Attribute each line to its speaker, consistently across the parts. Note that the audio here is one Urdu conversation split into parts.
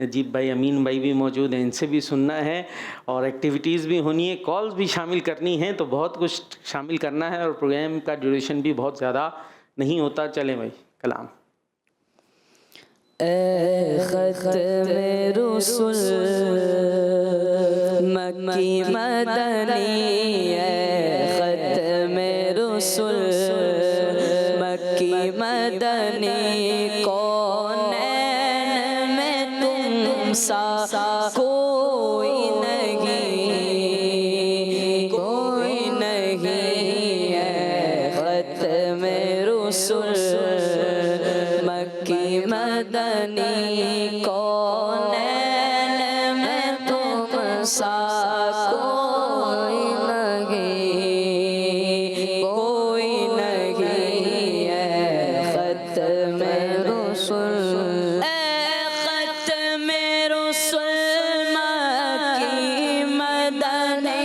Speaker 1: نجیب بھائی امین بھائی بھی موجود ہیں، ان سے بھی سننا ہے اور ایکٹیویٹیز بھی ہونی ہے، کالز بھی شامل کرنی ہیں، تو بہت کچھ شامل کرنا ہے اور پروگرام کا ڈیوریشن بھی بہت زیادہ نہیں ہوتا. چلیں بھائی کلام.
Speaker 2: اے ختم رسل مکی مدنی، اے ختم رسل مکی مدنی، کونین میں تم سا کوئی نہیں، کوئی نہیں، اے ختم رسل مکی مدنی، کونین میں تم سا کوئی نہیں، کوئی نہیں، اے ختم رسل، اے ختم رسل مکی مدنی،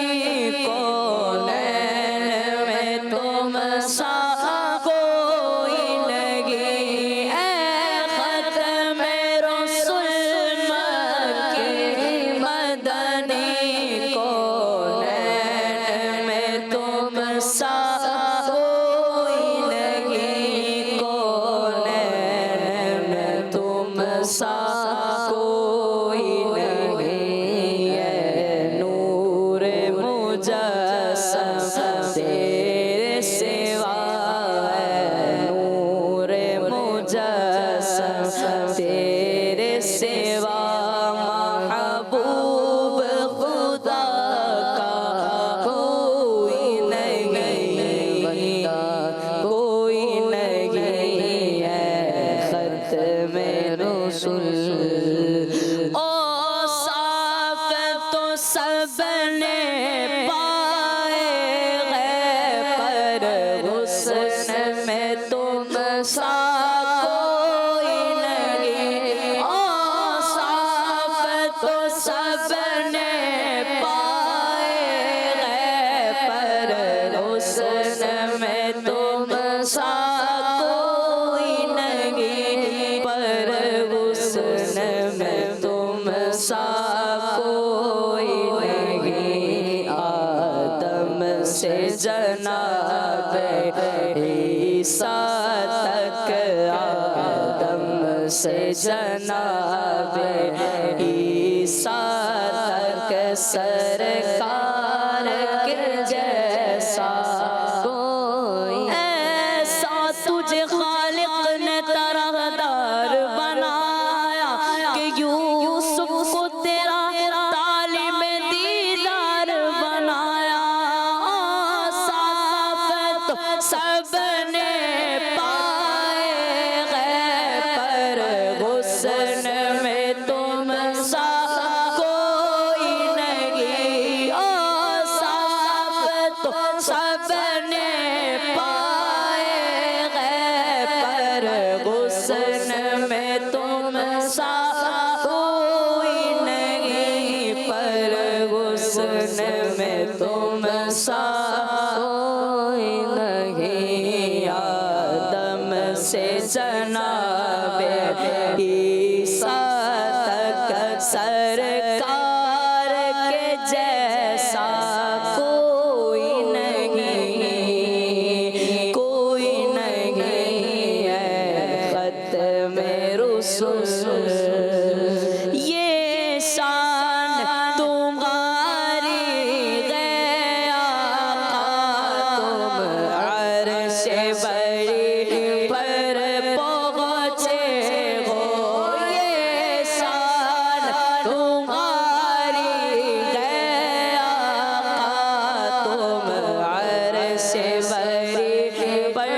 Speaker 2: کونین میں تم سا کوئی نہیں، اے ختم رسل مکی مدنی، کونین میں تم سا کوئی نہیں، کونین میں تم سا کوئی نہیں، اے نور مجسم تیرے سوا، اے نور مجسم تیرے سوا، محبوب خدا کا کوئی نہیں، کوئی نہیں، اے ختم رسل. اوصاف تو سب نے پائے ہیں، پر حسن میں تم سا کوئی نہیں، اوصاف تو سب نے پائے ہیں، پر حسن میں تم سا کوئی نہیں، پر حسن میں تم سا کوئی نہیں. آدم سے جناب عیسیٰ تک، آدم سے جناب عیسیٰ تک، سرکار کے جیسا کوئی، ایسا تجھے خالق نے طرحدار بنایا کہ یوسف کو تیرا طالب دیدار بنایا. صاف تو سب نے پائے ہیں، پر حسن میں تم سا کوئی نہیں، صاف تو سب نے پائے ہیں، پر حسن میں تم سا کوئی نہیں، پر حسن میں تم سا کوئی نہیں. آدم سے جناب عیسیٰ تک، سرکار کے جیسا کوئی نہیں، کوئی نہیں، اے ختم رسل. یہ شان تمہاری ہے آقا، تم عرش بری پر پہنچے ہو، یہ شان تمہاری ہے آقا، تم عرش بری پر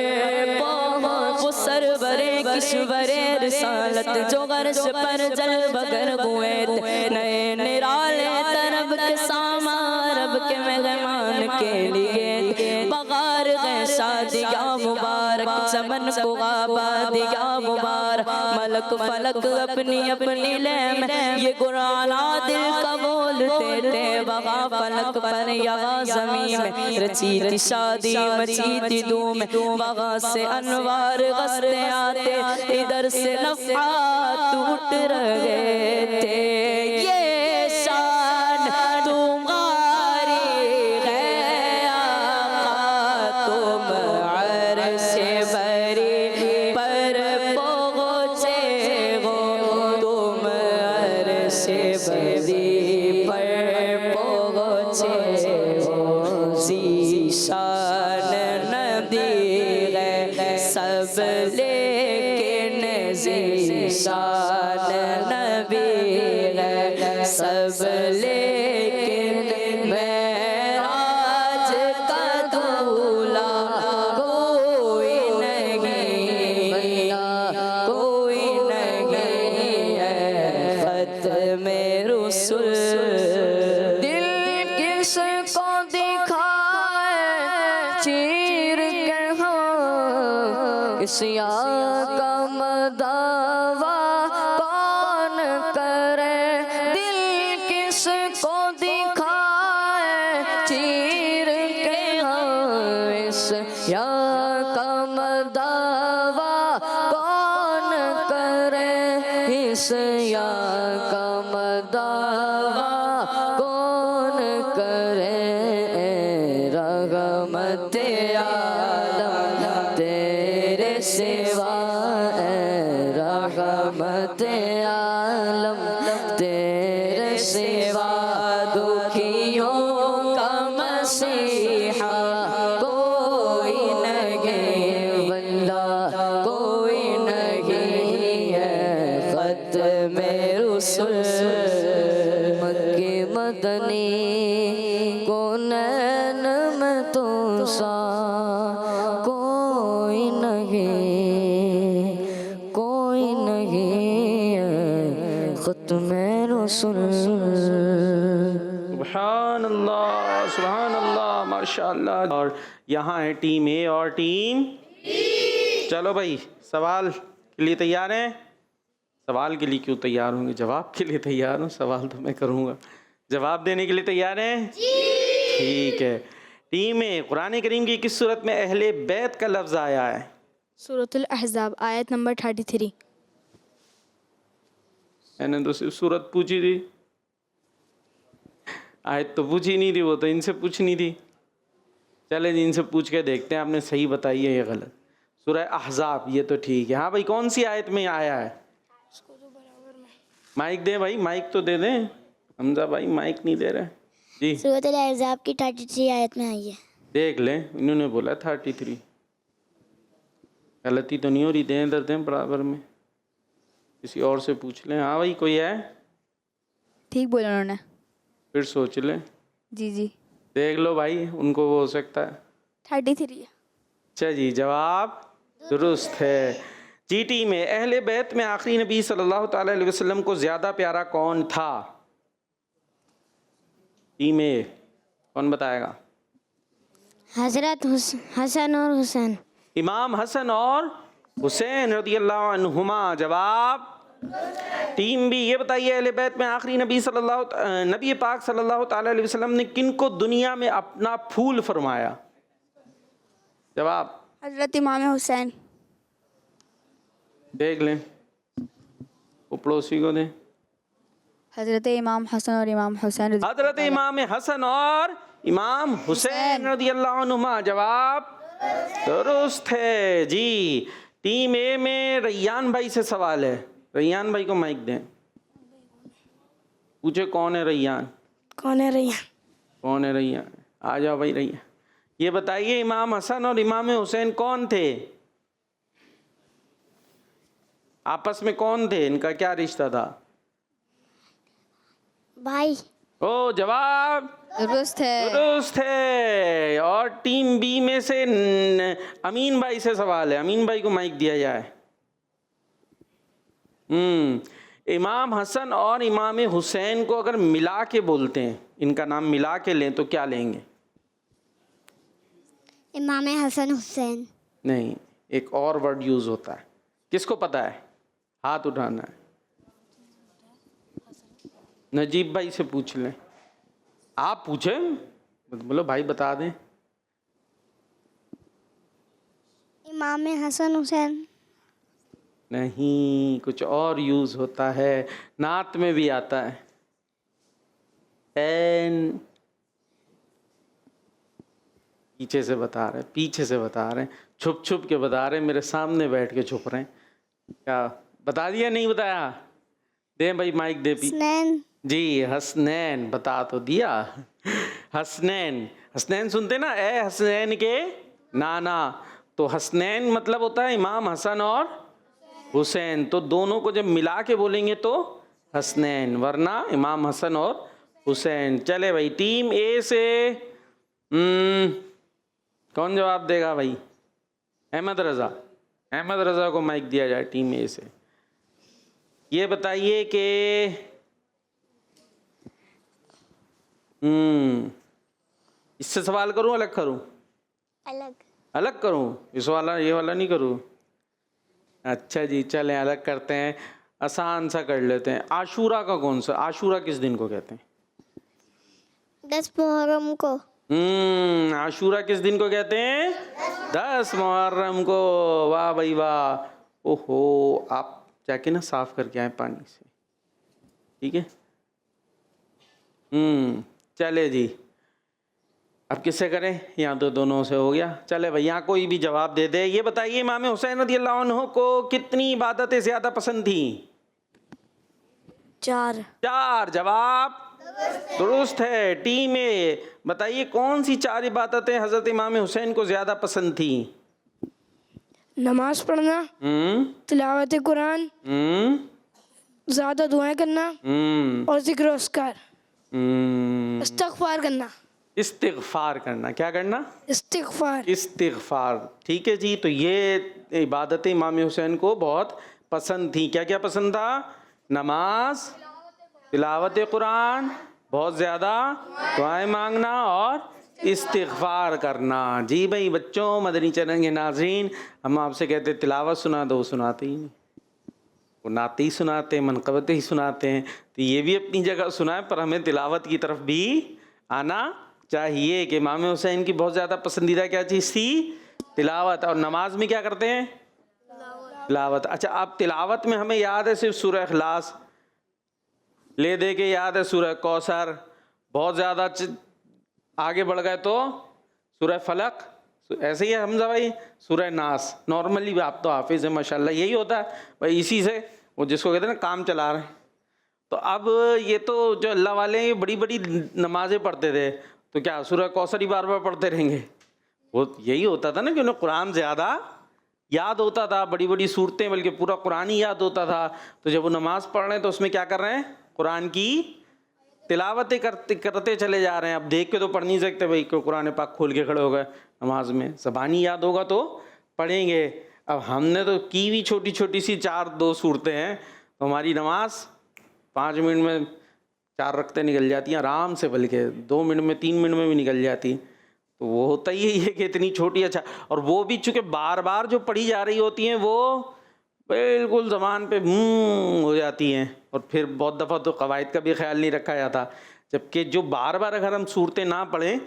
Speaker 2: پہنچے، وہ سرور کشور رسالت جو عرش پر جل بگر ہوئے تھے، نئے نرالے طرب کے سامان رب کے مہمان کے لیے، بغار گئے شادیاں مبارک، چمن کو آبادیاں مبارک، ملک فلک اپنی اپنی لے میں، یہ قرآن دل کا وہ بولتے تھے وہاں فلک پر یہاں زمین میں رچی تھی شادی مچی تھی دھوم وہاں سے انوار غصتے آتے ادھر سے نفحات ٹوٹ رہے تھے یہ شان تمہاری ہے آقا تم عرش بری پر پہنچے ہو تم عرش بری پر پہنچے ہو ذیشان نبی ہے سب لیکن ذیشان نبی ہے سب لیکن معراج کا دولہ کوئی نہیں ہے ختم رسول دل کس کو دکھائے چیر کے ہو اس کا مداوا کون کرے دل کس کو دکھائے چیر کے ہو اس کا مداوا کون کرے اس کا مداوا کون کرے رحمت عالم تیرے سوا رحمت عالم تیرے سوا دکھیوں کا مسیحا کوئی نہیں واللہ کوئی نہیں ہے ختم رسول مکی مدنی کونین میں تو سا کوئی نہیں ہے ختم رسول
Speaker 1: سبحان اللہ ماشاء اللہ. اور یہاں ہے ٹیم اے اور ٹیم چلو بھائی سوال کے لیے تیار ہیں؟ سوال کے لیے کیوں تیار ہوں گے؟ جواب کے لیے تیار ہوں. سوال تو میں کروں گا. جواب دینے کے لیے تیار ہیں؟ ٹھیک ہے. ٹیم اے قرآن کریم کی کس صورت میں اہل بیت کا لفظ آیا ہے؟
Speaker 3: سورۃ الاحزاب آیت نمبر 33.
Speaker 1: میں نے تو صرف صورت پوچھی تھی، آیت تو پوچھی نہیں تھی، وہ تو ان سے پوچھنی تھی. چلے جی ان سے پوچھ کے دیکھتے ہیں آپ نے صحیح بتائی ہے یا غلط. سورہ احزاب یہ تو ٹھیک ہے. ہاں بھائی کون سی آیت میں آیا ہے؟ مائک دیں بھائی، مائک تو دے دیں. حمزہ بھائی مائک نہیں دے رہے جی.
Speaker 4: سورۃ الاحزاب کی 33 آیت میں آئی ہے.
Speaker 1: دیکھ لیں انہوں نے بولا 33. غلطی تو نہیں ہو رہی؟ دیں ادھر دیں برابر میں، کسی اور سے پوچھ لیں. ہاں بھائی کوئی ہے؟
Speaker 3: ٹھیک بولا انہوں نے.
Speaker 1: پھر سوچ لیں.
Speaker 3: جی
Speaker 1: دیکھ لو بھائی ان کو وہ ہو سکتا ہے.
Speaker 3: 33 ہے.
Speaker 1: اچھا جی جواب درست ہے. جی ٹیم میں اہل بیت میں آخری نبی صلی اللہ تعالیٰ علیہ وسلم کو زیادہ پیارا کون تھا؟ ٹیم اے کون بتائے گا؟
Speaker 4: حضرت حسن اور حسین.
Speaker 1: امام حسن اور حسین رضی اللہ عنہما. جواب ٹیم بی یہ بتائیے اہل بیت میں آخری نبی پاک صلی اللہ تعالیٰ علیہ وسلم نے کن کو دنیا میں اپنا پھول فرمایا؟ جواب
Speaker 3: حضرت امام حسین.
Speaker 1: دیکھ لیں وہ پڑوسی کو دیں.
Speaker 3: حضرت امام حسن اور امام حسین
Speaker 1: حضرت امام حسن اور امام حسین رضی اللہ عنہما. جواب درست ہے جی. ٹیم اے میں ریان بھائی سے سوال ہے. ریان بھائی کو مائک دیں. پوچھے کون ہے ریان؟
Speaker 4: کون ہے ریان؟
Speaker 1: کون ہے ریان؟ آ جاؤ بھائی ریان. یہ بتائیے امام حسن اور امام حسین کون تھے؟ آپس میں کون تھے؟ ان کا کیا رشتہ تھا؟
Speaker 4: بھائی.
Speaker 1: او جواب
Speaker 3: درست ہے.
Speaker 1: درست ہے. اور ٹیم بی میں سے امین بھائی سے سوال ہے. امین بھائی کو مائک دیا جائے. امام حسن اور امام حسین کو اگر ملا کے بولتے ہیں، ان کا نام ملا کے لیں تو کیا لیں گے؟
Speaker 4: امام حسن حسین.
Speaker 1: نہیں، ایک اور ورڈ یوز ہوتا ہے. کس کو پتا ہے؟ ہاتھ اٹھانا ہے. نجیب بھائی سے پوچھ لیں. آپ پوچھیں, بولو بھائی بتا دیں.
Speaker 4: امام حسن حسین.
Speaker 1: نہیں, کچھ اور یوز ہوتا ہے, نعت میں بھی آتا ہے. این پیچھے سے بتا رہے, پیچھے سے بتا رہے ہیں, چھپ چھپ کے بتا رہے ہیں, میرے سامنے بیٹھ کے چھپ رہے ہیں. کیا بتا دیا نہیں بتایا؟ دیں بھائی مائک دے.
Speaker 4: حسنین.
Speaker 1: جی حسنین, بتا تو دیا. حسنین, حسنین سنتے نا, اے حسنین کے نانا, تو حسنین مطلب ہوتا ہے امام حسن اور حسین, تو دونوں کو جب ملا کے بولیں گے تو حسنین, ورنہ امام حسن اور حسین. چلے بھائی, ٹیم اے سے کون جواب دے گا بھائی؟ احمد رضا. احمد رضا کو مائک دیا جائے ٹیم اے سے. یہ بتائیے کہ اس سے سوال کروں الگ کروں؟ الگ کروں, اس والا یہ والا نہیں کروں؟ اچھا جی چلیں الگ کرتے ہیں, آسان سا کر لیتے ہیں. عاشورہ کا کون سا, عاشورہ کس دن کو کہتے ہیں؟
Speaker 4: 10 محرم کو.
Speaker 1: عاشورہ کس دن کو کہتے ہیں؟ 10 محرم کو. واہ بھائی واہ. اوہو, آپ جا کے نا صاف کر کے آئیں پانی سے, ٹھیک ہے؟ چلے جی, اب کس سے کریں؟ یہاں تو دونوں سے ہو گیا. چلے بھائی یہاں کوئی بھی جواب دے دے. یہ بتائیے امام حسین رضی اللہ عنہ کو کتنی عبادتیں زیادہ پسند تھیں؟
Speaker 2: 4.
Speaker 1: 4. جواب درست ہے. ٹیم اے بتائیے کون سی 4 عبادتیں حضرت امام حسین کو زیادہ پسند تھیں؟
Speaker 5: نماز پڑھنا, تلاوت قرآن, زیادہ دعائیں کرنا, اور ذکر و اذکار, استغفار کرنا.
Speaker 1: استغفار کرنا. کیا کرنا؟
Speaker 5: استغفار.
Speaker 1: استغفار. ٹھیک ہے جی, تو یہ عبادتیں امام حسین کو بہت پسند تھیں. کیا کیا پسند تھا؟ نماز, تلاوت قرآن, بہت زیادہ دعائیں مانگنا, اور استغفار کرنا. جی بھائی بچوں, مدنی چینل کے ناظرین, ہم آپ سے کہتے تلاوت سنا دو, وہ سناتے ہی نہیں, وہ نعتیں ہی سناتے ہیں, منقبتیں ہی سناتے ہیں. تو یہ بھی اپنی جگہ سنائیں, پر ہمیں تلاوت کی طرف بھی آنا چاہیے کہ امام حسین کی بہت زیادہ پسندیدہ کیا چیز تھی؟ تلاوت. اور نماز میں کیا کرتے ہیں؟ تلاوت. اچھا, اب تلاوت میں ہمیں یاد ہے صرف سورہ اخلاص, لے دے کے یاد ہے سورہ کوثر, بہت زیادہ آگے بڑھ گئے تو سورہ فلق, ایسے ہی ہے حمزہ بھائی, سورہ ناس. نارملی آپ تو حافظ ہیں ماشاءاللہ, یہی ہوتا ہے بھائی, اسی سے وہ جس کو کہتے ہیں نا کام چلا رہے ہیں. تو اب یہ تو جو اللہ والے ہیں, یہ بڑی بڑی نمازیں پڑھتے تھے, تو کیا سورہ کوثر ہی بار بار پڑھتے رہیں گے؟ وہ یہی ہوتا تھا نا کہ انہیں قرآن زیادہ یاد ہوتا تھا, بڑی بڑی صورتیں, بلکہ پورا قرآن ہی یاد ہوتا تھا. تو جب وہ نماز پڑھ رہے ہیں تو اس میں کیا کر رہے ہیں؟ قرآن کی تلاوتیں کرتے چلے جا رہے ہیں. اب دیکھ کے تو پڑھ نہیں سکتے بھائی کہ قرآن پاک کھول کے کھڑے ہو گئے نماز میں, زبانی یاد ہوگا تو پڑھیں گے. اب ہم نے تو کی بھی چھوٹی چھوٹی سی 2 صورتیں ہیں, تو ہماری نماز 5 منٹ میں 4 رکعتیں نکل جاتی ہیں آرام سے, بلکہ 2 منٹ میں 3 منٹ میں بھی نکل جاتی. تو وہ ہوتا ہی ہے کہ اتنی چھوٹی. اچھا, اور وہ بھی چونکہ بار بار جو پڑھی جا رہی ہوتی ہیں وہ بالکل زبان پہ ہو جاتی ہیں, اور پھر بہت دفعہ تو قواعد کا بھی خیال نہیں رکھا جاتا. جبکہ جو بار بار اگر ہم صورتیں نہ پڑھیں,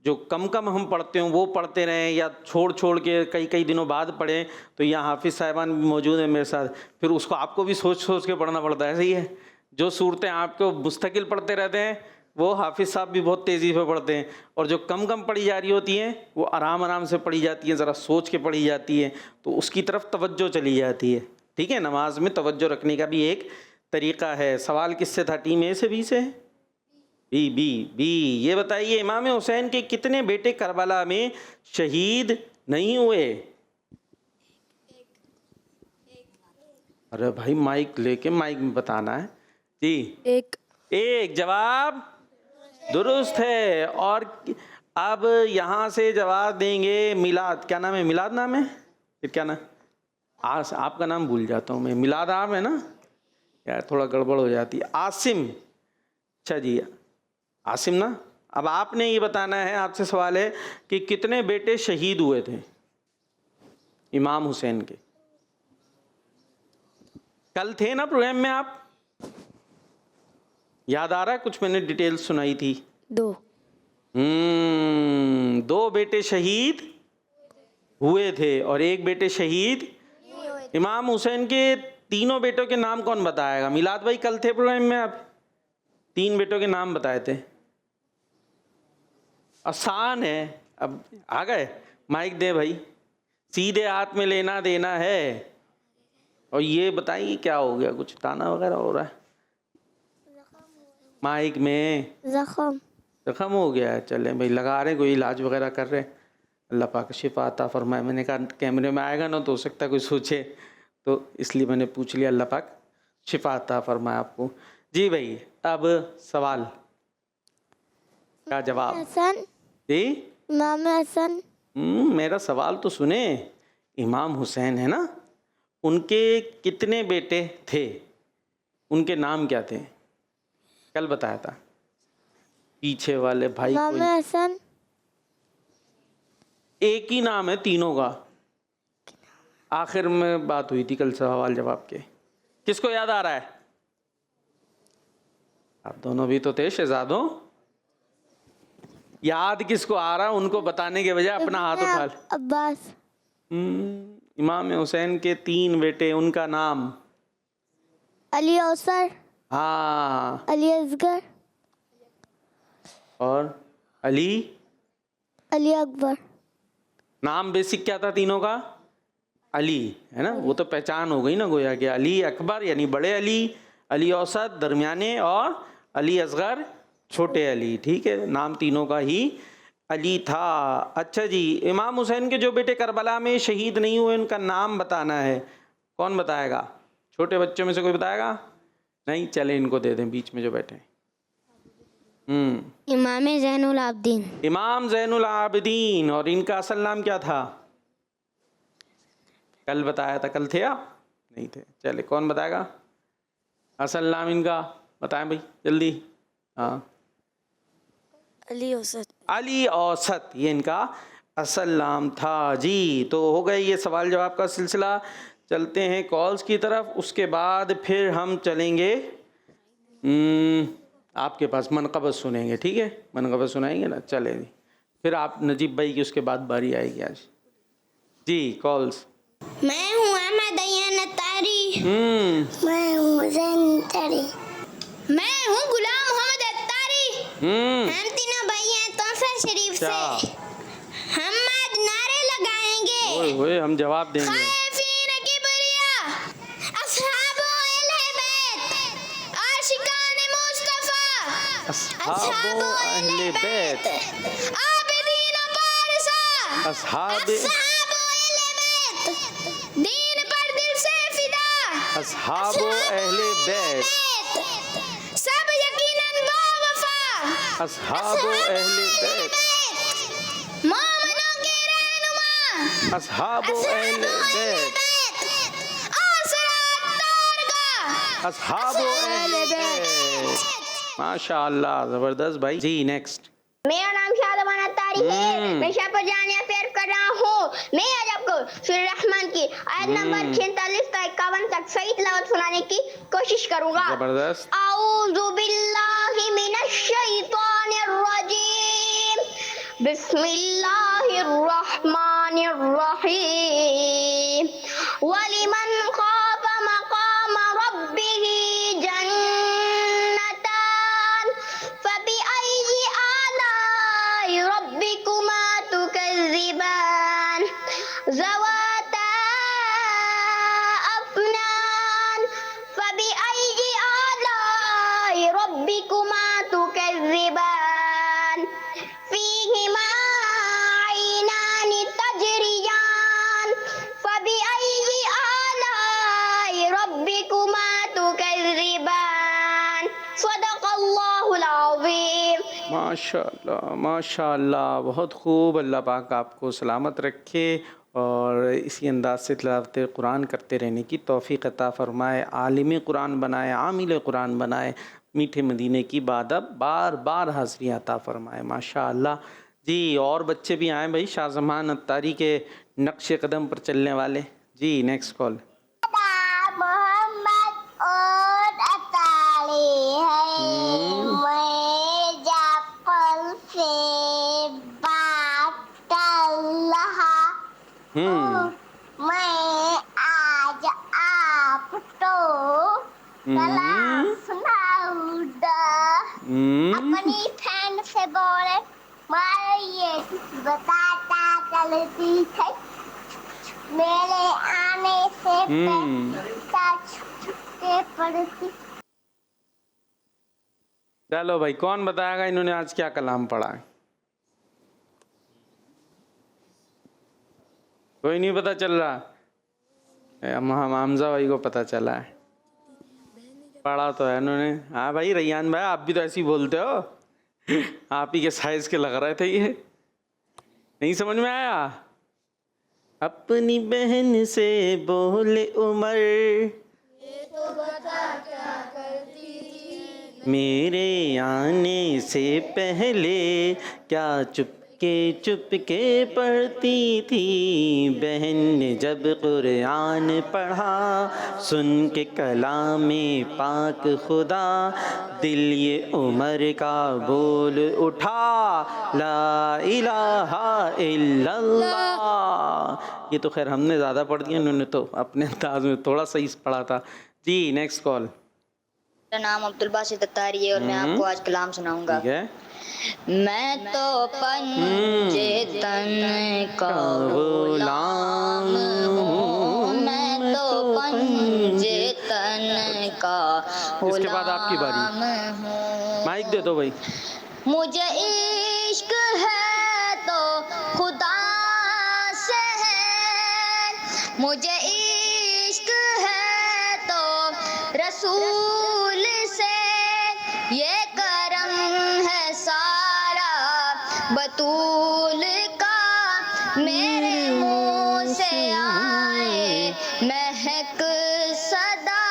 Speaker 1: جو کم کم ہم پڑھتے ہوں وہ پڑھتے رہیں, یا چھوڑ کے کئی دنوں بعد پڑھیں, تو یہاں حافظ صاحبان بھی موجود ہیں میرے ساتھ, پھر اس کو آپ کو بھی سوچ کے پڑھنا پڑتا ہے. صحیح ہے, جو صورتیں آپ کو مستقل پڑھتے رہتے ہیں وہ حافظ صاحب بھی بہت تیزی سے پڑھتے ہیں, اور جو کم پڑھی جا رہی ہوتی ہیں وہ آرام سے پڑھی جاتی ہیں, ذرا سوچ کے پڑھی جاتی ہیں, تو اس کی طرف توجہ چلی جاتی ہے. ٹھیک ہے, نماز میں توجہ رکھنے کا بھی ایک طریقہ ہے. سوال کس سے تھا؟ ٹیم اے سے, بی سے؟ بی. یہ بتائیے امام حسین کے کتنے بیٹے کربلا میں شہید نہیں ہوئے؟ ارے بھائی مائک لے کے مائک میں بتانا ہے جی. 1 جواب درست ہے. اور اب یہاں سے جواب دیں گے میلاد. کیا نام ہے؟ میلاد نام ہے, پھر کیا نام؟ آپ کا نام بھول جاتا ہوں میں. میلاد آپ ہے نا یار, تھوڑا گڑبڑ ہو جاتی ہے. عاصم. اچھا جی عاصم نا. اب آپ نے یہ بتانا ہے, آپ سے سوال ہے کہ کتنے بیٹے شہید ہوئے تھے امام حسین کے؟ کل تھے نا پروگرام میں, آپ یاد آ رہا ہے؟ کچھ میں نے ڈیٹیل سنائی تھی.
Speaker 5: دو.
Speaker 1: 2 بیٹے شہید ہوئے تھے اور 1 بیٹے شہید. امام حسین کے تینوں بیٹوں کے نام کون بتائے گا؟ میلاد بھائی کل تھے پروگرام میں، آپ 3 بیٹوں کے نام بتائے تھے. آسان ہے. اب آ گئے؟ مائک دے بھائی، سیدھے ہاتھ میں لینا دینا ہے. اور یہ بتائیے کیا ہو گیا؟ کچھ تانا وغیرہ ہو رہا ہے مائک میں؟ زخم ہو گیا ہے. چلیں بھائی لگا رہے ہیں، کوئی علاج وغیرہ کر رہے ہیں. اللہ پاک شفا عطا فرمائے. میں نے کہا کیمرے میں آئے گا نا تو ہو سکتا ہے کوئی سوچے، تو اس لیے میں نے پوچھ لیا. اللہ پاک شفا عطا فرمائے آپ کو. جی بھائی اب سوال کا جواب.
Speaker 4: حسن،
Speaker 1: جی
Speaker 4: امام حسن.
Speaker 1: میرا سوال تو سنیں. امام حسین ہے نا، ان کے کتنے بیٹے تھے؟ ان کے نام کیا تھے؟ کل بتایا تھا. پیچھے والے بھائی
Speaker 4: امام حسن،
Speaker 1: ایک ہی نام ہے تینوں کا. آخر میں بات ہوئی تھی کل سوال جواب کے. کس کو یاد آ رہا ہے؟ آپ دونوں بھی تو تھے شہزادوں. یاد کس کو آ رہا؟ ان کو بتانے کے بجائے اپنا ہاتھ اٹھا لے.
Speaker 4: عباس.
Speaker 1: امام حسین کے 3 بیٹے، ان کا نام؟
Speaker 4: علی اوسر،
Speaker 1: ہاں.
Speaker 4: علی اصغر،
Speaker 1: اور علی
Speaker 4: اکبر.
Speaker 1: نام بیسک کیا تھا تینوں کا؟ علی ہے نا. وہ تو پہچان ہو گئی نا گویا کہ علی اکبر یعنی بڑے علی، علی اوسط درمیانے، اور علی اصغر چھوٹے علی. ٹھیک ہے، نام تینوں کا ہی علی تھا. اچھا جی، امام حسین کے جو بیٹے کربلا میں شہید نہیں ہوئے ان کا نام بتانا ہے. کون بتائے گا؟ چھوٹے بچوں میں سے کوئی بتائے گا؟ نہیں، چلے ان کو دے دیں بیچ میں جو بیٹھے.
Speaker 4: امام زین العابدین.
Speaker 1: امام زین العابدین. اور ان کا اصل نام کیا تھا؟ کل بتایا تھا. کل تھے آپ؟ نہیں تھے. چلے کون بتائے گا اصل نام ان کا؟ بتائیں بھائی جلدی. ہاں،
Speaker 5: علی اوسط.
Speaker 1: علی اوسط یہ ان کا اصل نام تھا. جی تو ہو گئے یہ سوال جواب کا سلسلہ. چلتے ہیں کالز کی طرف. اس کے بعد پھر ہم چلیں گے آپ کے پاس منقبت سنیں گے. ٹھیک ہے، منقبت سنائیں گے نا. چلے جی، پھر آپ نجیب بھائی کی اس کے بعد باری آئے گی آج. جی کالز.
Speaker 4: میں ہوں احمد ایان اتاری. میں ہوں حسین اتاری. میں ہوں غلام محمد اتاری. ہم تینوں بھائی ہیں تحفہ شریف سے. ہم آج نعرے لگائیں گے.
Speaker 1: اوئے ہم جواب دیں گے.
Speaker 4: خائفین کبریا، اصحاب اہل بیت، عاشقان مصطفیٰ،
Speaker 1: اصحاب اہل بیت،
Speaker 4: عابدین و پارسا،
Speaker 1: اصحاب
Speaker 4: اہل بیت، دین پر دل سے فدا،
Speaker 1: اصحاب اہل بیت،
Speaker 4: سب یقیناً با وفا،
Speaker 1: اصحاب اہل بیت،
Speaker 4: مومنوں کے رہنما،
Speaker 1: اصحاب اہل بیت، اصحاب اہل بیت. ماشاء اللہ زبردست بھائی. جی نیکسٹ.
Speaker 4: میرا نام شادمان اتاری ہے. میں شاپر جانیہ پیار کر رہا ہوں. میں آج آپ کو سورہ رحمان کی آیت نمبر 46 تا 51 تک صحیح تلاوت سنانے کی کوشش کروں گا.
Speaker 1: زبردست.
Speaker 4: اعوذ باللہ من الشیطان الرجیم. بسم اللہ الرحمن الرحیم. وَلِمَنْ خَافَ مَقَامَ رَبِّهِ جَنَّتَانِ فَبِأَيِّ آلَاءِ رَبِّكُمَا تُكَذِّبَانِ ذَوَاتَا أَفْنَانٍ فَبِأَيِّ آلَاءِ رَبِّكُمَا تُكَذِّبَانِ فِيهِمَا عَيْنَانِ تَجْرِيَانِ فَبِأَيِّ آلَاءِ رَبِّكُمَا تُكَذِّبَانِ صدق اللہ العظیم.
Speaker 1: ماشاء اللہ ماشاء اللہ، بہت خوب. اللہ پاک آپ کو سلامت رکھے اور اسی انداز سے تلاوت قرآن کرتے رہنے کی توفیق عطا فرمائے. عالم قرآن بنائے، عامل قرآن بنائے. میٹھے مدینے کی بعد اب بار بار حاضری عطا فرمائے. ماشاء اللہ. جی اور بچے بھی آئیں بھائی، شاہ زمان اتاری کے نقش قدم پر چلنے والے. جی نیکسٹ کال.
Speaker 4: محمد اور اتاری ہے. میں جعفر میں آج آپ کو کلام سناؤں گا. اپنی فرینڈ سے بولے مارے یہ بتاتا چلتی تھی میرے آنے سے پہلے پڑھتی.
Speaker 1: چلو بھائی کون بتائے گا انہوں نے آج کیا کلام پڑھا ہے؟ کوئی نہیں پتا چل رہا؟ حمزہ بھائی کو پتا چلا ہے، پڑھا تو ہے انہوں نے. ہاں بھائی ریان بھائی آپ بھی تو ایسے ہی بولتے ہو، آپ ہی کے سائز کے لگ رہے تھے. یہ نہیں سمجھ میں آیا؟ اپنی بہن سے بولے عمر میرے آنے سے پہلے کیا چپ کے پڑھتی تھی. بہن نے جب قرآن پڑھا سن کے کلام پاک خدا دل یہ عمر کا بول اٹھا لا الہ الا اللہ. یہ تو خیر ہم نے زیادہ پڑھ دیا، انہوں نے تو اپنے انداز میں تھوڑا صحیح پڑھا تھا. جی نیکسٹ کال.
Speaker 6: میرا نام عبدالباسط اتاری ہے اور میں آپ کو آج کلام سناؤں گا.
Speaker 1: ٹھیک ہے.
Speaker 6: میں تو پنجے تن کا غلام ہوں، میں تو پنجے تن کا غلام ہوں.
Speaker 1: اس کے بعد آپ کی باری، مائک دے دو بھائی.
Speaker 6: مجھے عشق ہے تو خدا سے ہے، مجھے عشق ہے تو رسول سے، یہ کرم ہے سارا بطول کا، میرے منہ سے آئے مہک صدا،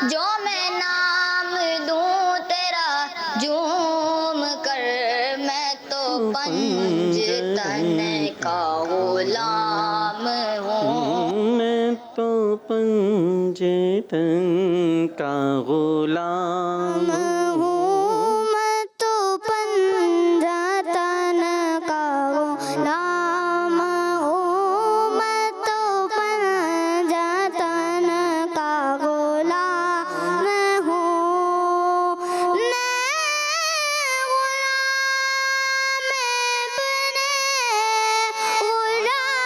Speaker 6: جو میں نام دوں تیرا جھوم کر. میں تو پنج تن کا غلام ہوں،
Speaker 1: میں تو پنجے تن کا غلام
Speaker 4: ہوں، میں تو پنجہ تن کا غلام ہوں، میں تو پنجہ تن کا غلام ہوں. میں غلام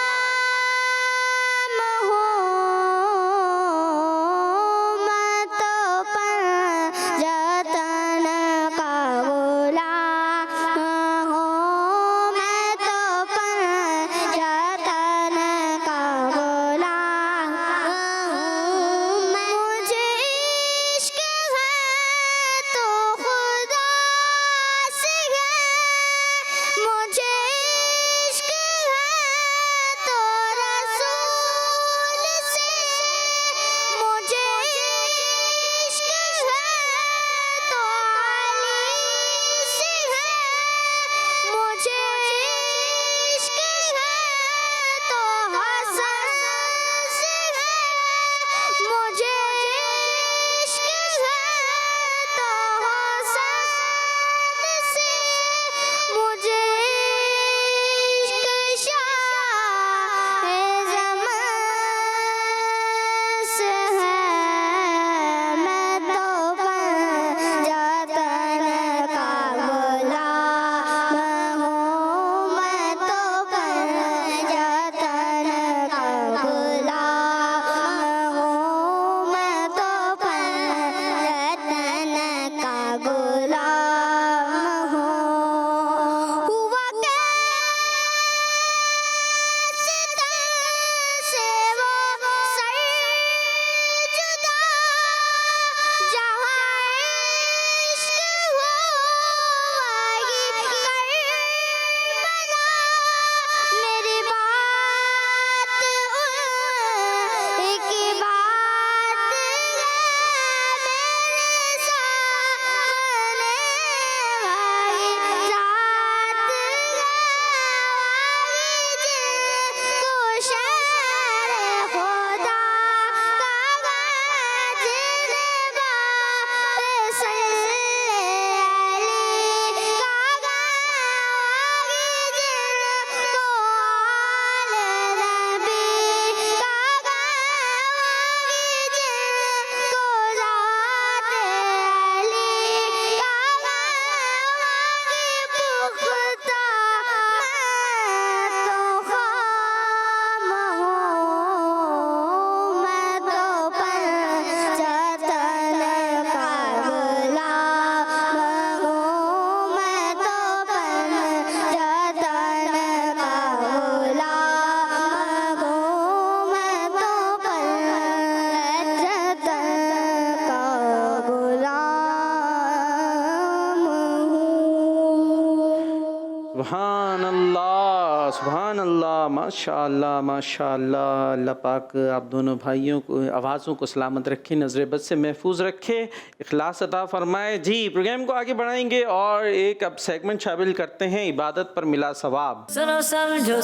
Speaker 1: سبحان اللہ سبحان اللہ، ماشاء اللہ ماشاء اللہ۔ اللہ پاک آپ دونوں بھائیوں کو آوازوں کو سلامت رکھے، نظر بد سے محفوظ رکھے، اخلاص عطا فرمائے۔ جی پروگرام کو آگے بڑھائیں گے اور ایک اب سیگمنٹ شامل کرتے ہیں، عبادت پر ملا ثواب۔
Speaker 7: سنو سمجھو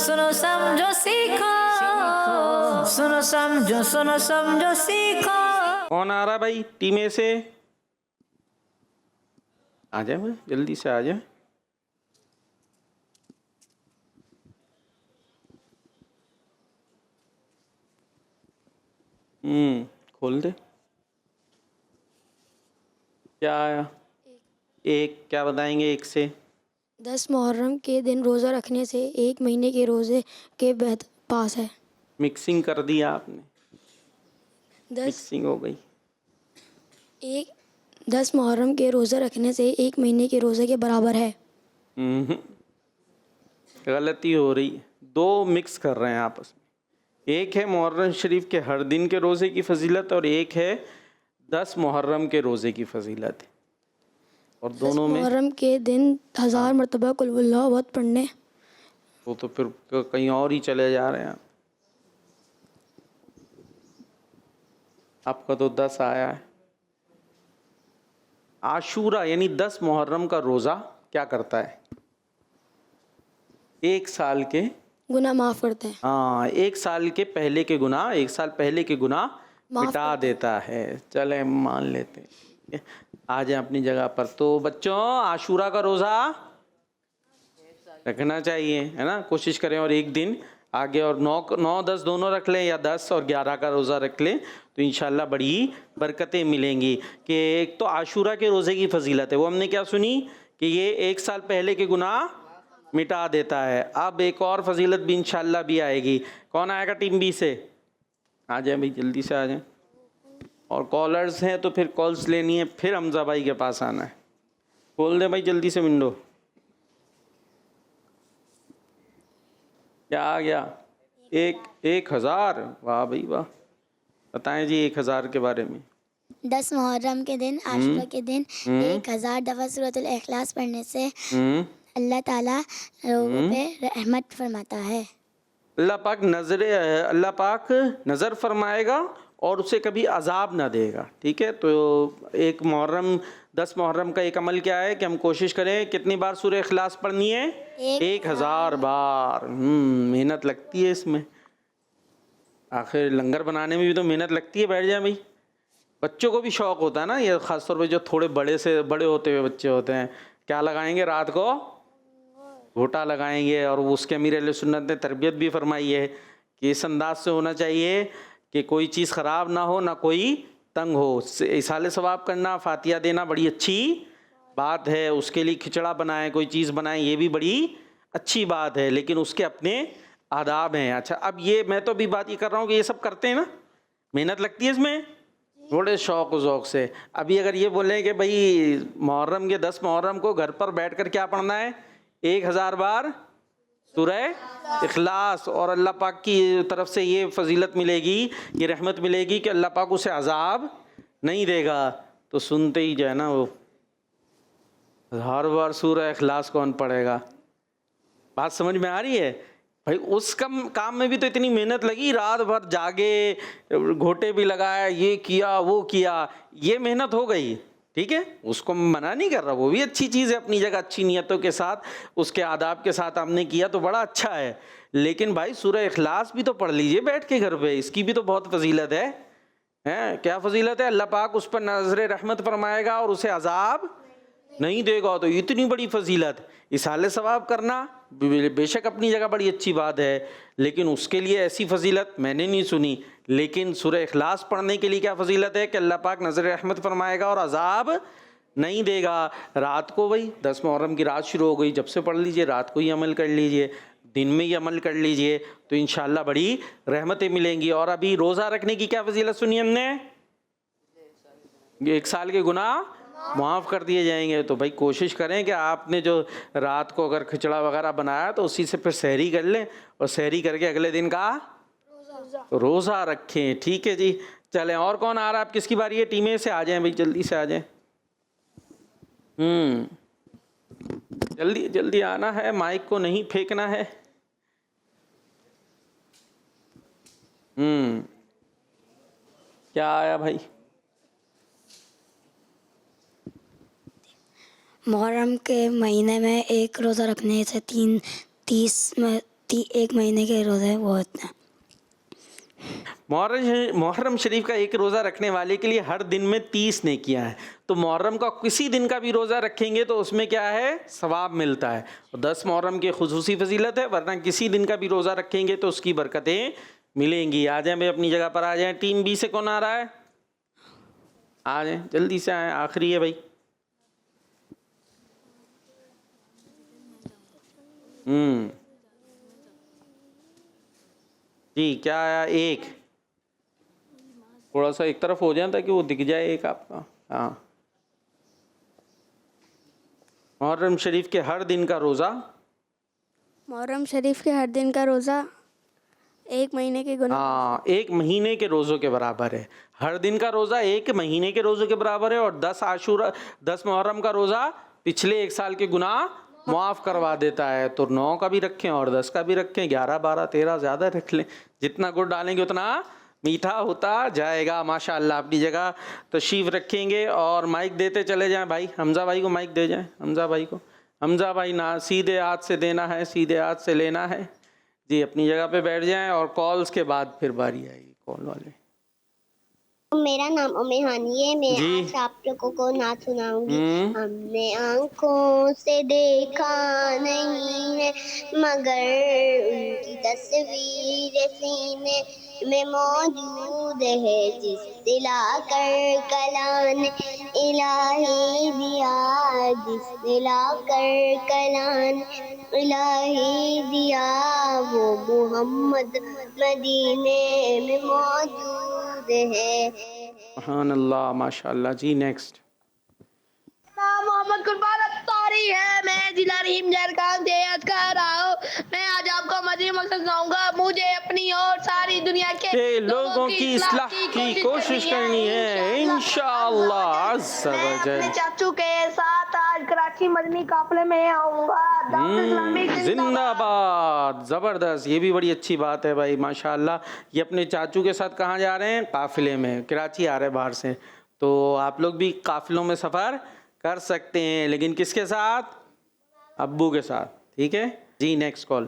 Speaker 7: سیکھو، سنو سمجھو سیکھو۔
Speaker 1: کون آ رہا بھائی ٹیم اے سے؟ آ جائیں بھائی، جلدی سے آ جائیں۔ کھول دے۔ کیا آیا؟ ایک کیا بتائیں گے ایک سے؟
Speaker 5: 10 محرم کے دن روزہ رکھنے سے 1 مہینے کے روزے کے بعد پاس ہے۔
Speaker 1: مکسنگ کر دیا آپ نے،
Speaker 5: 10
Speaker 1: مکسنگ ہو گئی۔
Speaker 5: 10 محرم کے روزہ رکھنے سے 1 مہینے کے روزے کے برابر ہے۔
Speaker 1: غلطی ہو رہی ہے، دو مکس کر رہے ہیں آپس میں۔ ایک ہے محرم شریف کے ہر دن کے روزے کی فضیلت اور ایک ہے 10 محرم کے روزے کی فضیلت، اور دونوں میں
Speaker 5: محرم کے دن 1000 مرتبہ قل اللہ احد پڑھنے۔
Speaker 1: وہ تو پھر کہیں اور ہی چلے جا رہے ہیں آپ کا تو 10 آیا ہے۔ عاشورہ یعنی 10 محرم کا روزہ کیا کرتا ہے؟ 1 سال کے
Speaker 5: گناہ معاف کرتے ہیں۔
Speaker 1: ہاں، 1 سال کے پہلے کے گناہ، 1 سال پہلے کے گناہ مٹا دیتا ہے۔ چلیں مان لیتے ہیں، آ جائیں اپنی جگہ پر۔ تو بچوں عاشورہ کا روزہ رکھنا چاہیے، ہے نا، کوشش کریں، اور ایک دن آگے اور 9 10 دونوں رکھ لیں، یا 10 اور 11 کا روزہ رکھ لیں تو انشاءاللہ بڑی برکتیں ملیں گی۔ کہ ایک تو عاشورہ کے روزے کی فضیلت ہے، وہ ہم نے کیا سنی کہ یہ 1 سال پہلے کے گناہ مٹا دیتا ہے۔ اب ایک اور فضیلت بھی انشاءاللہ بھی آئے گی۔ کون آئے گا ٹیم بی سے؟ آ جائیں بھائی، جلدی سے آ جائیں۔ اور کالرز ہیں تو پھر کالز لینی ہے، پھر حمزہ بھائی کے پاس آنا ہے۔ کھول دیں بھائی جلدی سے ونڈو۔ کیا آ گیا؟ 1000۔ واہ بھائی واہ، بتائیں جی 1000 کے بارے میں۔
Speaker 4: 10 محرم کے دن عاشورہ کے دن 1000 دفعہ سورۃ الاخلاص پڑھنے سے اللہ تعالیٰ لوگوں پہ رحمت فرماتا ہے۔
Speaker 1: اللہ پاک نظر فرمائے گا اور اسے کبھی عذاب نہ دے گا، ٹھیک ہے۔ تو 10 محرم کا ایک عمل کیا ہے کہ ہم کوشش کریں کتنی بار سورہ اخلاص پڑھنی ہے؟ 1000 بار۔ محنت لگتی ہے اس میں، آخر لنگر بنانے میں بھی تو محنت لگتی ہے۔ بیٹھ جائیں بھائی، بچوں کو بھی شوق ہوتا ہے نا، یہ خاص طور پہ جو تھوڑے بڑے ہوتے ہوئے بچے ہوتے ہیں، کیا لگائیں گے رات کو؟ گھوٹا لگائیں گے۔ اور اس کے امیر اہل سنت نے تربیت بھی فرمائی ہے کہ اس انداز سے ہونا چاہیے کہ کوئی چیز خراب نہ ہو، نہ کوئی تنگ ہو۔ ایصال ثواب کرنا، فاتحہ دینا بڑی اچھی بات ہے، اس کے لیے کھچڑا بنائیں، کوئی چیز بنائیں، یہ بھی بڑی اچھی بات ہے، لیکن اس کے اپنے آداب ہیں۔ اچھا، اب یہ میں تو بھی بات یہ کر رہا ہوں کہ یہ سب کرتے ہیں نا، محنت لگتی ہے اس میں بڑے شوق و ذوق سے۔ ابھی اگر یہ بولیں کہ بھائی محرم کے 10 محرم کو گھر پر بیٹھ کر کیا پڑھنا ہے؟ 1000 بار سورہ اخلاص، اور اللہ پاک کی طرف سے یہ فضیلت ملے گی، یہ رحمت ملے گی کہ اللہ پاک اسے عذاب نہیں دے گا، تو سنتے ہی جو ہے نا وہ 1000 بار سورہ اخلاص کون پڑھے گا؟ بات سمجھ میں آ رہی ہے بھائی؟ اس کام میں بھی تو اتنی محنت لگی، رات بھر جاگے، گھوٹے بھی لگائے، یہ کیا وہ کیا، یہ محنت ہو گئی، ٹھیک ہے، اس کو منع نہیں کر رہا، وہ بھی اچھی چیز ہے اپنی جگہ، اچھی نیتوں کے ساتھ، اس کے آداب کے ساتھ ہم نے کیا تو بڑا اچھا ہے، لیکن بھائی سورہ اخلاص بھی تو پڑھ لیجئے بیٹھ کے گھر پہ، اس کی بھی تو بہت فضیلت ہے۔ کیا فضیلت ہے؟ اللہ پاک اس پر نظر رحمت فرمائے گا اور اسے عذاب نہیں دے گا، تو اتنی بڑی فضیلت۔ ایصال ثواب کرنا بے شک اپنی جگہ بڑی اچھی بات ہے، لیکن اس کے لیے ایسی فضیلت میں نے نہیں سنی۔ لیکن سورہ اخلاص پڑھنے کے لیے کیا فضیلت ہے کہ اللہ پاک نظر رحمت فرمائے گا اور عذاب نہیں دے گا۔ رات کو بھائی 10 محرم کی رات شروع ہو گئی، جب سے پڑھ لیجئے، رات کو ہی عمل کر لیجئے، دن میں ہی عمل کر لیجئے، تو انشاءاللہ بڑی رحمتیں ملیں گی۔ اور ابھی روزہ رکھنے کی کیا فضیلت سنی ہم نے؟ 1 سال کے گناہ معاف کر دیے جائیں گے۔ تو بھائی کوشش کریں کہ آپ نے جو رات کو اگر کھچڑا وغیرہ بنایا تو اسی سے پھر سحری کر لیں، اور سحری کر کے اگلے دن کا روزہ رکھیں، ٹھیک ہے جی۔ چلیں، اور کون آ رہا ہے؟ آپ کس کی باری ہے؟ ٹیمیں سے آ جائیں بھائی، جلدی سے آ جائیں۔ جلدی جلدی آنا ہے, مائک کو نہیں پھینکنا ہے. کیا آیا بھائی؟
Speaker 5: محرم کے مہینے میں ایک روزہ رکھنے سے 1 مہینے کے روزے وہ ہوتے ہیں.
Speaker 1: محرم شریف کا ایک روزہ رکھنے والے کے لیے ہر دن میں 30 نیکیاں ہیں. تو محرم کا کسی دن کا بھی روزہ رکھیں گے تو اس میں کیا ہے؟ ثواب ملتا ہے. 10 محرم کی خصوصی فضیلت ہے, ورنہ کسی دن کا بھی روزہ رکھیں گے تو اس کی برکتیں ملیں گی. آ جائیں بھائی, اپنی جگہ پر آ جائیں. ٹیم بی سے کون آ رہا ہے؟ آ جائیں جلدی سے آئیں, آخری ہے بھائی. جی کیا آیا؟ ایک, تھوڑا سا ایک طرف ہو جائیں تاکہ وہ دکھ جائے ایک آپ کا. ہاں, محرم شریف کے ہر دن کا روزہ.
Speaker 5: محرم شریف کے ہر دن کا روزہ 1 مہینے کے گناہ.
Speaker 1: ہاں, 1 مہینے کے روزوں کے برابر ہے. ہر دن کا روزہ 1 مہینے کے روزوں کے برابر ہے, اور 10 محرم کا روزہ پچھلے 1 سال کے گناہ معاف کروا دیتا ہے. تو 9 کا بھی رکھیں اور 10 کا بھی رکھیں, 11, 12, 13 زیادہ رکھ لیں. جتنا گڑ ڈالیں گے اتنا میٹھا ہوتا جائے گا. ماشاء اللہ اپنی جگہ تشریف رکھیں گے. اور مائک دیتے چلے جائیں بھائی. حمزہ بھائی کو مائک دے جائیں. حمزہ بھائی کو, حمزہ بھائی نہ سیدھے ہاتھ سے دینا ہے, سیدھے ہاتھ سے لینا ہے. جی اپنی جگہ پہ بیٹھ جائیں, اور کالز کے بعد پھر باری آئے گی کال والے.
Speaker 4: میرا نام امیحانی ہے. میں آج آپ لوگوں کو نعت سناؤں گی. ہم نے آنکھوں سے دیکھا نہیں ہے مگر ان کی تصویر سینے میں موجود ہے. جس دلا کر کلام الہی دیا, جس دلا کر کلام الہی دیا, وہ محمد مدینے میں موجود ہے.
Speaker 1: سبحان اللہ, ماشاء اللہ. جی نیکسٹ.
Speaker 8: محمد قربان اتاری ہے. میں ضلع رحیم جھارکھنڈ سے عرض کر رہا ہوں. میں آج آپ کو مدنی مقصد سناؤں گا. مجھے اپنی اور ساری دنیا کے
Speaker 1: لوگوں کی اصلاح کی کوشش کرنی ہے انشاءاللہ عز و
Speaker 8: میں
Speaker 1: جل.
Speaker 8: اپنے چاچو کے ساتھ آج کراچی مدنی قافلے میں آؤں گا. دعوت اسلامی
Speaker 1: زندہ باد. زبردست, یہ بھی بڑی اچھی بات ہے بھائی ماشاء اللہ. یہ اپنے چاچو کے ساتھ کہاں جا رہے ہیں؟ قافلے میں. کراچی آ رہے ہیں باہر سے. تو آپ لوگ بھی قافلوں میں سفر کر سکتے ہیں, لیکن کس کے ساتھ؟ ابو کے ساتھ. ٹھیک ہے جی. Next call.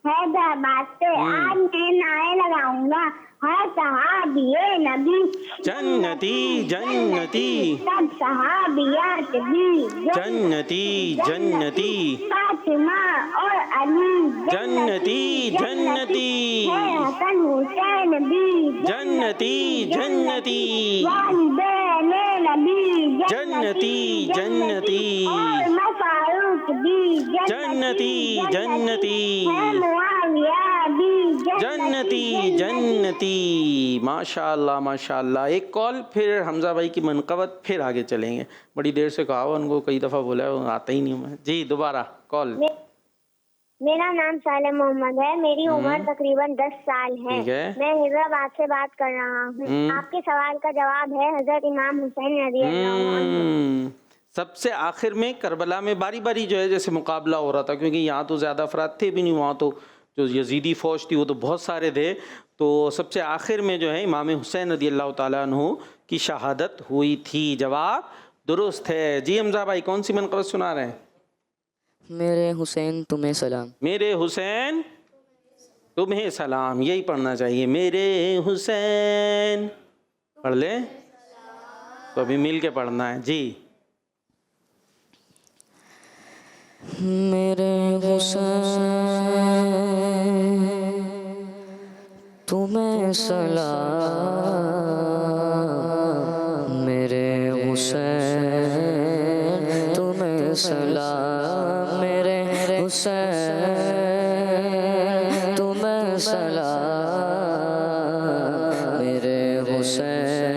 Speaker 4: حیدرآباد سے آج میں نعرے لگاؤں گا. ہر صحابی نبی
Speaker 1: جنتی جنتی,
Speaker 4: سب صحابیات بھی
Speaker 1: جنتی جنتی,
Speaker 4: فاطمہ اور علی
Speaker 1: جنتی جنتی,
Speaker 4: حسن حسین بھی
Speaker 1: جنتی جنتی,
Speaker 4: والدین نبی
Speaker 1: جنتی جنتی,
Speaker 4: اور فاروق بھی
Speaker 1: جنتی جنتی,
Speaker 4: معاویہ بھی
Speaker 1: جنتی جنتی. ماشاء اللہ ماشاء اللہ. ایک کال پھر حمزہ بھائی کی منقبت, پھر آگے چلیں گے. بڑی دیر سے کہا ہوا ان کو, کئی دفعہ بولا ہے, وہ آتا ہی نہیں ہوں میں. جی دوبارہ کال.
Speaker 4: میرا نام صالح محمد ہے. میری عمر تقریباً 10 سال ہے. میں حیدرآباد سے بات کر رہا ہوں. آپ کے سوال کا جواب ہے حضرت امام حسین رضی اللہ عنہ.
Speaker 1: سب سے آخر میں کربلا میں باری باری جو ہے جیسے مقابلہ ہو رہا تھا, کیونکہ یہاں تو زیادہ افراد تھے بھی نہیں, وہاں تو جو یزیدی فوج تھی وہ تو بہت سارے تھے. تو سب سے آخر میں جو ہے امام حسین رضی اللہ تعالیٰ عنہ کی شہادت ہوئی تھی. جواب درست ہے. جی حمزہ بھائی کون سی منقبت سنا رہے ہیں؟
Speaker 2: میرے حسین تمہیں سلام.
Speaker 1: میرے حسین تمہیں سلام, یہی پڑھنا چاہیے. میرے حسین پڑھ لیں تو ابھی مل کے پڑھنا ہے. جی.
Speaker 2: میرے حسین تمہیں سلام, میرے حسین تمہیں سلام, میرے حسین تمہیں سلام, میرے حسین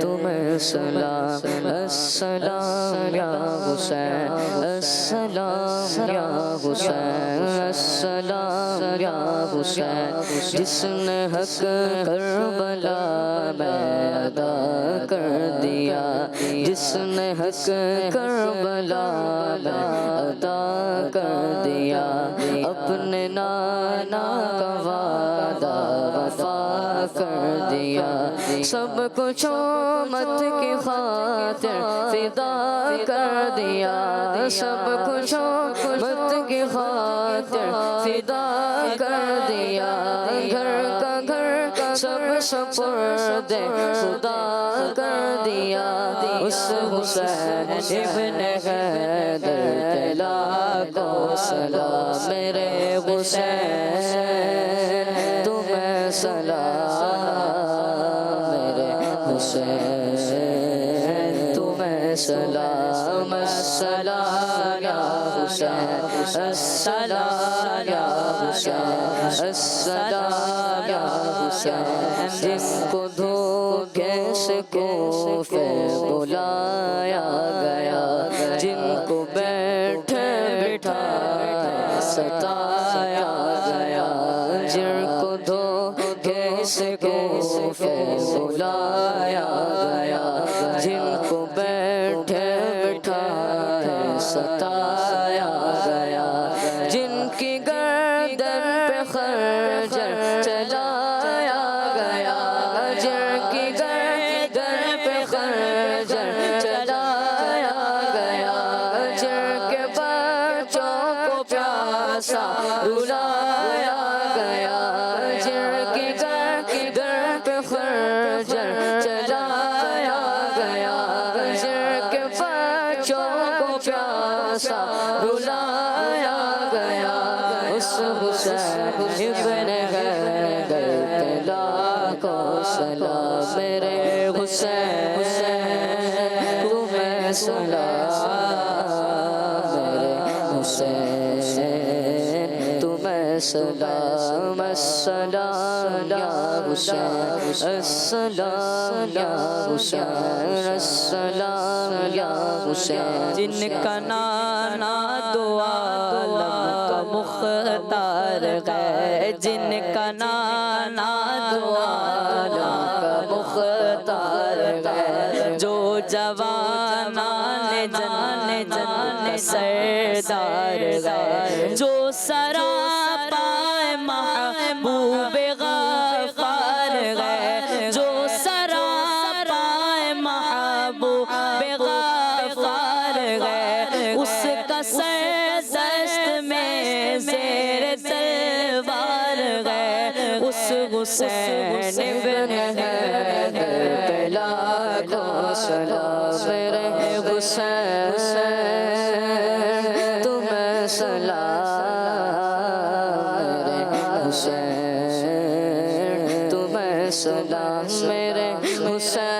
Speaker 2: تمہیں سلام. السلام یا حسین, السلام یا حسین, السلام یا حسین, جس نے حق کربلا میں ادا کر دیا, جس نے حق کربلا میں ادا کر دیا اپنے نانا کا وعدہ وفا کر دیا سب کچھ امت کی خاطر فدا کر دیا سب کچھ امت کی خاطر فدا کر دیا گھر کا گھر سب سپرد خدا کر دیا اس حسین ابن حیدر کے لاکھوں سلام میرے حسین تمہیں سلام میرے حسین تمہیں سلام السلام یا حسین السلام یا حسین السلام یا حسین جن کو دھوکے سے کوفے بلایا گیا جن کو بیٹھے بٹھائے ستایا گیا جن کو دھوکے سے کوفے بلایا گیا جن کو بیٹھے بٹھائے ستایا گیا جن کی گردن پہ خنجر چلایا گیا جن کی گردن پہ خنجر چلایا گیا جن کے بچوں کو پیاسا رلایا گیا جن کی گردن پہ خنجر چلایا گیا جن کے بچوں کو پیاسا رلایا گیا اس حسین ابن حیدر کے لاکھوں سلام میرے حسین تمہیں سلام میرے حسین تمہیں سلام السلام یا حسین السلام یا حسین السلام یا حسین
Speaker 7: جن کا نانا دو عالم کا مختار ہے جن کا نانا دو عالم کا مختار ہے جو جوانان جان سردار ہے جو سراپا محبوب غفار ہے جو سراپا محبوب غفار ہے اس کا سر دست میں زیر تلوار ہے اس حسین ابن
Speaker 2: حیدر پہ لاکھوں سلام میرے حسین تمہیں سلام میرے حسین تمہیں سلام میرے حسین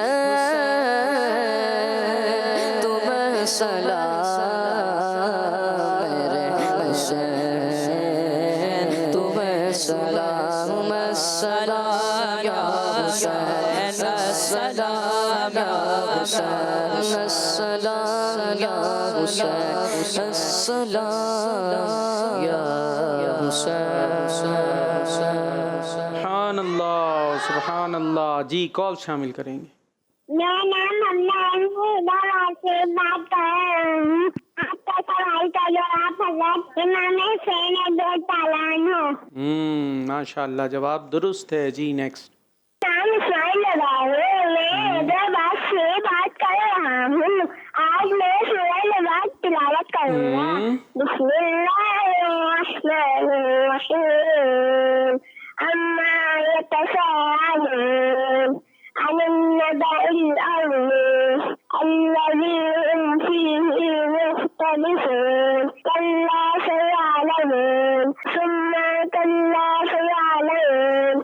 Speaker 2: تمہیں سلام میرے حسین تمہیں سلام السلام یا حسین السلام یا حسین السلام یا حسین السلام یا حسین
Speaker 1: سبحان اللہ جی کال شامل کریں گے
Speaker 4: میرا نام حمزہ ہے حیدرآباد سے بات کر رہا ہوں آپ کا سوال کا جواب حضرت امام حسین رضی اللہ عنہ
Speaker 1: ماشاء اللہ جواب درست ہے جی نیکسٹ
Speaker 4: نام اسماعیل لگائے میں حیدرآباد سے بات کر رہا ہوں آج میں سورہ نبات تلاوت کروں گا بسم اللہ الرحمن الرحیم اما يتساءلون عن النبأ العظيم الذي هم فيه مختلفون كلا سيعلمون ثم كلا سيعلمون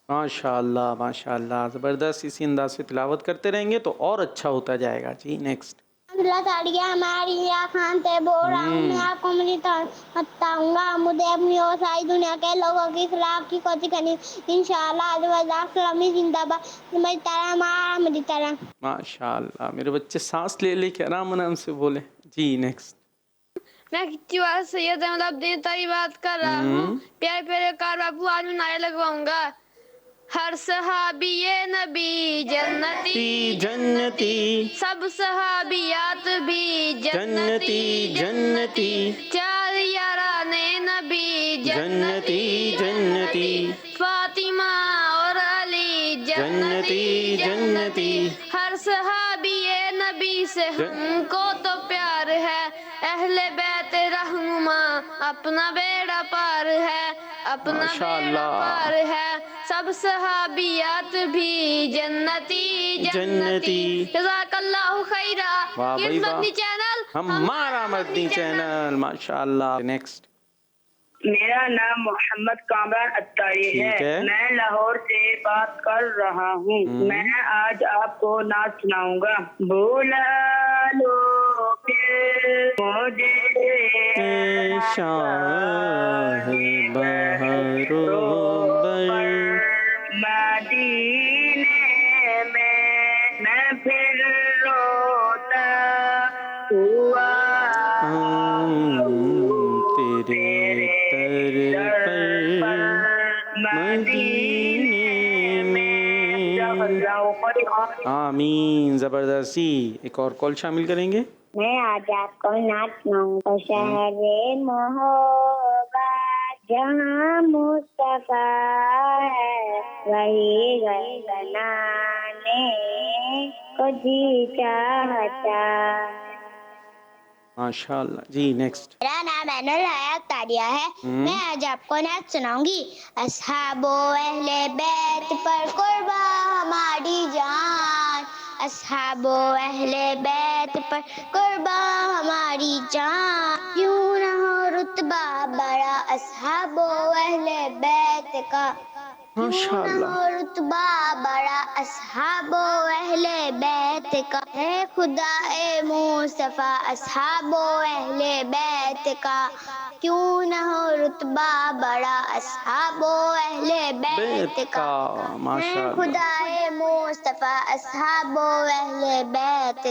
Speaker 1: ماشاء اللہ زبردست اسی انداز سے تلاوت کرتے رہیں گے تو اور اچھا ہوتا جائے گا جی نیکسٹ
Speaker 4: اللہ تعالیٰ ہماری یا خان سے بول رہا ہوں میں آپ کو میری بتاؤں گا مجھے اپنی اور ساری دنیا کے لوگوں کی اصلاح کی کوشش کرنی انشاءاللہ اسلامی زندہ باد میری طرح میری طرح
Speaker 1: ماشاء اللہ میرے بچے سانس لے لے کے آرام آرام سے بولے جی نیکسٹ
Speaker 8: میں کتنی بار سید احمد عبدین تاری بات کر رہا ہوں پیارے پیارے کار باپو آج میں نعرے لگواؤں گا ہر صحابی نبی جنتی
Speaker 1: جنتی
Speaker 8: سب صحابیات بھی
Speaker 1: جنتی جنتی
Speaker 8: چار یاران نبی
Speaker 1: جنتی جنتی
Speaker 8: فاطمہ اور علی
Speaker 1: جنتی جنتی
Speaker 8: ہر صحابی نبی سے ہم کو تو پیار ہے، اہل بیت رہنما اپنا بیڑا پار ہے، اپنا
Speaker 1: ماشاء
Speaker 8: بیڑا
Speaker 1: اللہ۔
Speaker 8: پار ہے، سب صحابیات بھی جنتی
Speaker 1: جنتی۔
Speaker 8: جزاک اللہ خیرہ۔
Speaker 1: واہ بھائی
Speaker 8: کڈز
Speaker 1: واہ،
Speaker 8: مدنی چینل
Speaker 1: ہمارا مدنی چینل، ماشاءاللہ۔ نیکسٹ۔
Speaker 9: میرا نام محمد کامران اتاری
Speaker 1: ٹھیک ہے۔
Speaker 9: میں لاہور سے بات کر رہا ہوں۔ میں آج آپ کو نعت سناؤں گا۔ بھولا لو کہ مجھے
Speaker 1: شاہ بہر و بر
Speaker 9: مدینے میں پھر روتا ہوا
Speaker 1: تیرے در پر مدینے میں۔ آمین، زبردستی۔ ایک اور کال شامل کریں گے۔
Speaker 4: میں آج آپ کو نعت سناؤں گا۔ شہر محبت جہاں مصطفیٰ ہے، وہی گھر بنانے کو جی چاہتا۔
Speaker 1: ماشاءاللہ جی۔ نیکسٹ۔
Speaker 4: میرا نام عین الحیات تاریہ ہے۔ میں آج آپ کو نعت سناؤں گی۔ اصحاب و اہل بیت پر قربان ہماری جان، اصحاب و اہل بیت پر قربان ہماری جان، کیوں نہ ہو رتبہ بڑا اصحاب و اہل بیت کا، کیوں نہ ہو رتبہ بڑا اصحاب و اہل بیت کا، ہے خدا اے مصطفیٰ اصحاب و اہل بیت کا، کیوں نہ ہو رتبہ بڑا اصحاب و اہل بیت کا، ہے خدا اے مصطفیٰ اصحاب و اہل بیت،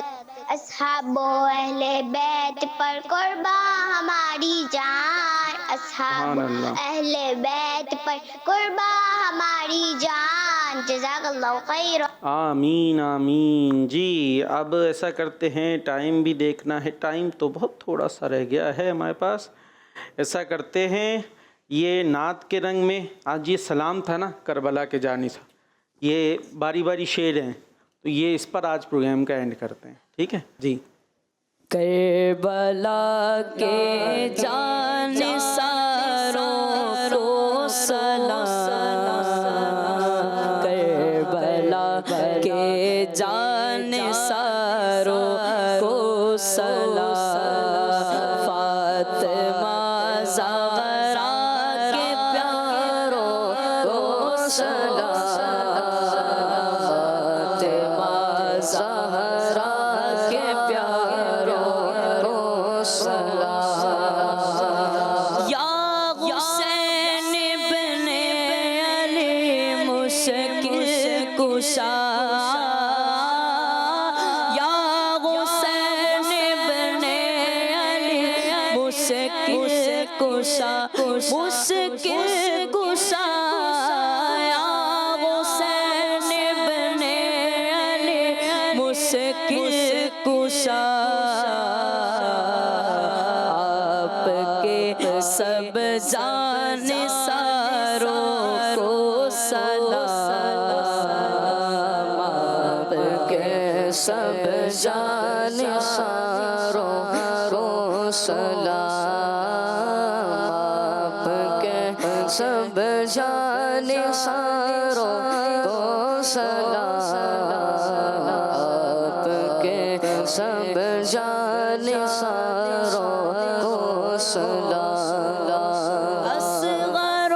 Speaker 4: اصحاب و اہل بیت پر قربان ہماری جان، اصحاب اہل بیت پر قربان ہماری جان۔ جزاک اللہ خیر۔
Speaker 1: آمین آمین جی۔ اب ایسا کرتے ہیں، ٹائم بھی دیکھنا ہے، ٹائم تو بہت تھوڑا سا رہ گیا ہے ہمارے پاس۔ ایسا کرتے ہیں، یہ نعت کے رنگ میں آج یہ سلام تھا نا کربلا کے جانب، یہ باری باری شعر ہیں، تو یہ اس پر آج پروگرام کا اینڈ کرتے ہیں، ٹھیک ہے جی۔
Speaker 7: کربلا کے جانثاروں کو سلام، کربلا کے جانثاروں کو سلام، فاطمہ زہرا کے پیاروں کو سلام، فاطمہ زہرا کے پیاروں کو سلام، یا حسین ابن علی مشکل کشا، یا حسین ابن علی مشکل کشا، مشکل کشا، یا حسین ابن علی مشکل کشا، آپ کے سب جانثاروں کو سلام، آپ کے سب جانثاروں کو سلام، آپ کے سب جانثاروں کو سلام، آپ کے سب جانثاروں کو سلام، اصغر و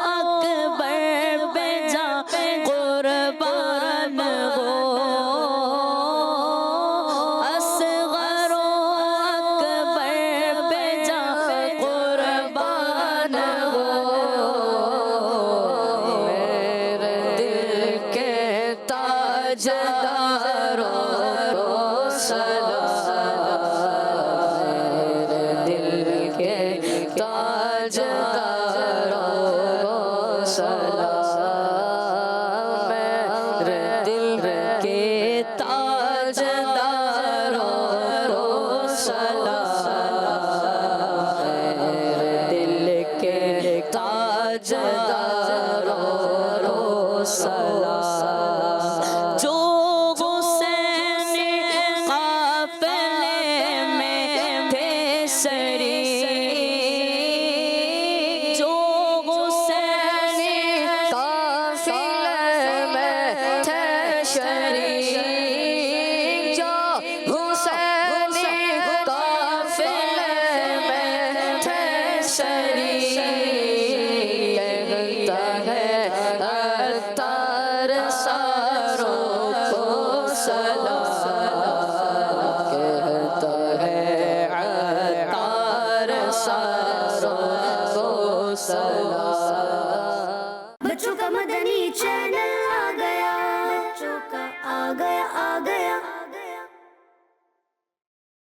Speaker 7: اکبر پہ جا قربان ہو، اصغر و اکبر پہ جا قربان ہو، میرے دل کے تاجداروں کو سلام، میرے دل کے تاج